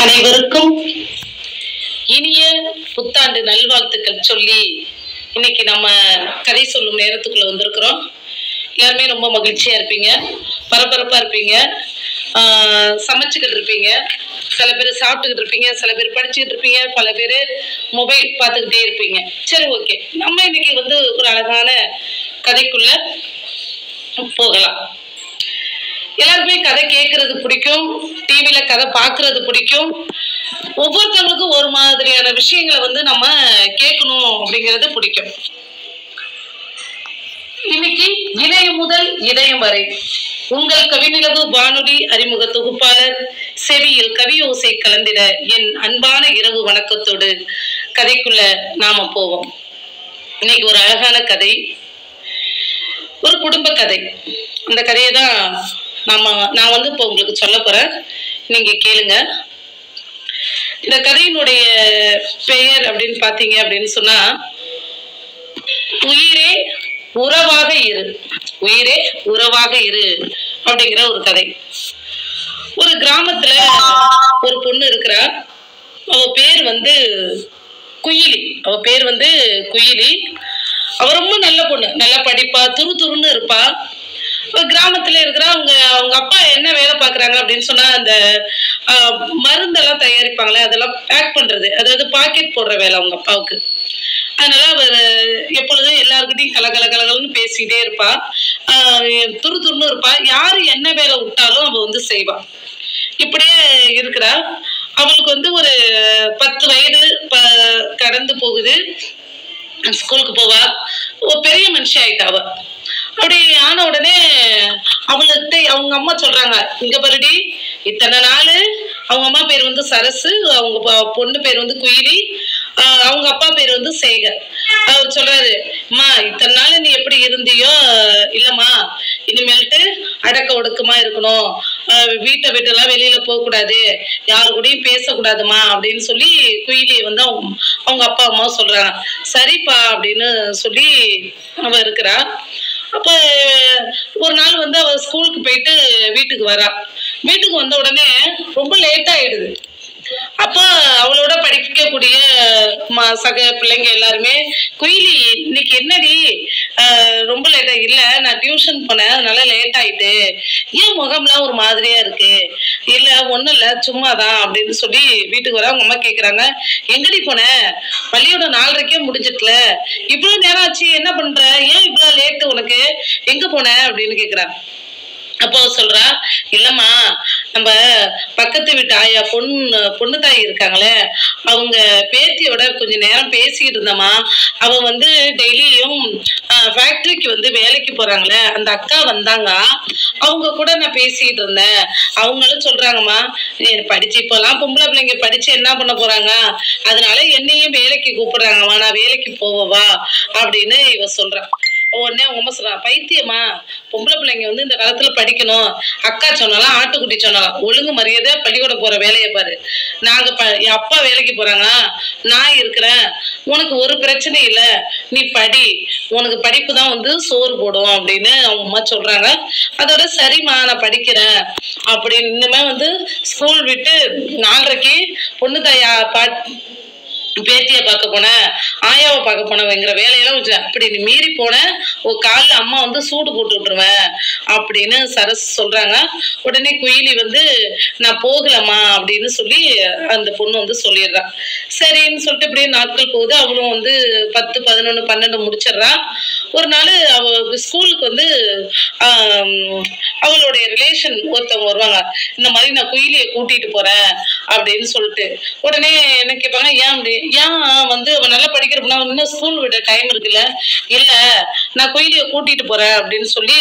அனைவருக்கும் இனிய புத்தாண்டு நல்வாழ்த்துக்கள் சொல்லி இன்னைக்கு நம்ம கதை சொல்லும் நேரத்துக்குள்ள வந்திருக்கிறோம். எல்லாருமே ரொம்ப மகிழ்ச்சியா இருப்பீங்க, பரபரப்பா இருப்பீங்க, சமைச்சுக்கிட்டு இருப்பீங்க, சில பேர் சாப்பிட்டுக்கிட்டு இருப்பீங்க, சில பேர் படிச்சுக்கிட்டு இருப்பீங்க, பல பேர் மொபைல் பார்த்துக்கிட்டே இருப்பீங்க. சரி, ஓகே, நம்ம இன்னைக்கு ஒரு அழகான கதைக்குள்ள போகலாம். எல்லாருமே கதை கேட்கறது பிடிக்கும், டிவில கதை பார்க்கறது பிடிக்கும். ஒவ்வொருத்தவங்களுக்கும் ஒரு மாதிரியான விஷயங்களை நம்ம கேட்கணும் அப்படிங்கிறது பிடிக்கும். இன்னைக்கு இணையம் முதல் இதயம் வரை உங்கள் கவிநிலவு வானொலி அறிமுக தொகுப்பாளர் செவியில் கவியோசை கலந்திட என் அன்பான இரவு வணக்கத்தோடு கதைக்குள்ள நாம போவோம். இன்னைக்கு ஒரு அழகான கதை, ஒரு குடும்ப கதை. அந்த கதையை தான் நான் இப்போ உங்களுக்கு சொல்ல போறேன், நீங்க கேளுங்க. இந்த கதையினுடைய பெயர் அப்படின்னு பாத்தீங்க அப்படின்னு சொன்னா, உயிரே உறவாக இரு, உயிரே உறவாக இரு அப்படிங்கிற ஒரு கதை. ஒரு கிராமத்துல ஒரு பொண்ணு இருக்கிறா. அவ பேர் குயிலி. அவ பேர் குயிலி. அவ ரொம்ப நல்ல பொண்ணு, நல்லா படிப்பா, துருன்னு இருப்பா. கிராமத்துல இருக்கிற அவங்க அப்பா என்ன வேலை பாக்குறாங்க அப்படின்னு சொன்னா, அந்த மருந்தெல்லாம் தயாரிப்பாங்களே, அதெல்லாம் பேக் பண்றது, அதாவது பாக்கெட் போடுற வேலை அவங்க அப்பாவுக்கு. அதனால அவர் எப்பொழுதும் எல்லாருக்கிட்டையும் கலகலன்னு பேசிட்டே இருப்பா, துருன்னு இருப்பா. யாரு என்ன வேலை விட்டாலும் அவ செய்வா. இப்படியே இருக்கிறா. அவளுக்கு ஒரு 10 வயது கடந்து போகுது. ஸ்கூலுக்கு போவா, பெரிய மனுஷி ஆயிட்டா. அவ அப்படி ஆன உடனே அவங்கள்ட்ட அவங்க அம்மா சொல்றாங்க, இங்க பாருடி, இத்தனை நாள் அவங்க அம்மா பேர் சரசு, அவங்க பொண்ணு பேர் குயிலி, அவங்க அப்பா பேர் சேகர். அவர் சொல்றாரு, அம்மா இத்தனை நாள் நீ எப்படி இருந்தியோ இல்லம்மா, இனிமேல்ட்டு அடக்க ஒடுக்கமா இருக்கணும், வீட்டை விட்டுலாம் வெளியில போக கூடாது, யாரு கூடயும் பேசக்கூடாதுமா அப்படின்னு சொல்லி குயிலியை அவங்க அப்பா அம்மா சொல்றாங்க. சரிப்பா அப்படின்னு சொல்லி அவ இருக்கிறா. அப்ப ஒரு நாள் அவ ஸ்கூலுக்கு போயிட்டு வீட்டுக்கு வரா. வீட்டுக்கு வந்த உடனே ரொம்ப லேட் ஆயிடுது. அப்ப அவளோட படிக்கக்கூடிய சக பிள்ளைங்க எல்லாருமே, குயிலி இன்னைக்கு என்னடி ரொம்ப லேட்டா? இல்ல, நான் டியூஷன் போனேன், அதனால லேட் ஆயிட்டு. ஏன் முகம்லாம் ஒரு மாதிரியா இருக்கு? இல்ல ஒண்ணும் இல்ல, சும்மாதான் அப்படின்னு சொல்லி வீட்டுக்கு வர. அவங்க அம்மா கேக்குறாங்க, எங்கடி போன? பள்ளியோட 4:30க்கே முடிஞ்சிட்டுல, இவ்வளவு நேரம் ஆச்சு, என்ன பண்ற? ஏன் இவ்வளவு லேட்டு உனக்கு? எங்க போன அப்படின்னு கேக்குறாங்க. அப்போ சொல்றா, இல்லம்மா, நம்ம பக்கத்து வீட்டு ஆயா பொண்ணு தாய் இருக்காங்களே, அவங்க பேத்தியோட கொஞ்ச நேரம் பேசிட்டு இருந்தம்மா. அவ டெய்லியும் ஃபேக்டரிக்கு வேலைக்கு போறாங்களே, அந்த அக்கா வந்தாங்க, அவங்க கூட நான் பேசிட்டு இருந்தேன். அவங்களும் சொல்றாங்கம்மா, படிச்சு இப்பெல்லாம் பொம்பளை பிள்ளைங்க படிச்சு என்ன பண்ண போறாங்க, அதனால என்னையும் வேலைக்கு கூப்பிடுறாங்கம்மா, நான் வேலைக்கு போவா அப்படின்னு இவ சொல்றான். உடனே அவங்க அம்மா சொல்றாங்க, பைத்தியமா, பொம்பளை பிள்ளைங்க இந்த காலத்துல படிக்கணும், அக்கா சொன்னாலும் ஆட்டுக்குட்டி சொன்னாலும் ஒழுங்கு மரியாதை பள்ளிக்கூட போற வேலையை பாரு. என் அப்பா வேலைக்கு போறாங்க, நான் இருக்கிறேன், உனக்கு ஒரு பிரச்சனை இல்லை, நீ படி, உனக்கு படிப்பு தான் சோறு போடும் அப்படின்னு அவங்க அம்மா சொல்றாங்க. அதோட சரிம்மா, நான் படிக்கிறேன் அப்படின்னு இன்னுமே ஸ்கூல் விட்டு 4:30க்கு பொண்ணு தாயா பேத்திய பார்க்க போன, ஆயாவை பார்க்க போனவங்கிற வேலையெல்லாம் அப்படி நீ மீறி போன, ஒரு காலில் அம்மா சூடு போட்டு விட்டுருவேன் அப்படின்னு சரஸ் சொல்றாங்க. உடனே குயிலி நான் போகலம்மா அப்படின்னு சொல்லி அந்த பொண்ணு சொல்லிடுறா. சரின்னு சொல்லிட்டு இப்படியே நாட்கள் போகுது. அவளும் 10, 11, 12 முடிச்சிடுறா. ஒரு நாள் அவ ஸ்கூலுக்கு அவளுடைய ரிலேஷன் ஒருத்தவங்க வருவாங்க, இந்த மாதிரி நான் குயிலியை கூட்டிட்டு போறேன் அப்படின்னு சொல்லிட்டு. உடனே என்ன கேட்பாங்க, ஏன் அவன் நல்லா படிக்கிறப்பனா இன்னும் ஸ்கூல் விட டைம் இருக்குல்ல? இல்ல, நான் குயிலியை கூட்டிட்டு போறேன் அப்படின்னு சொல்லி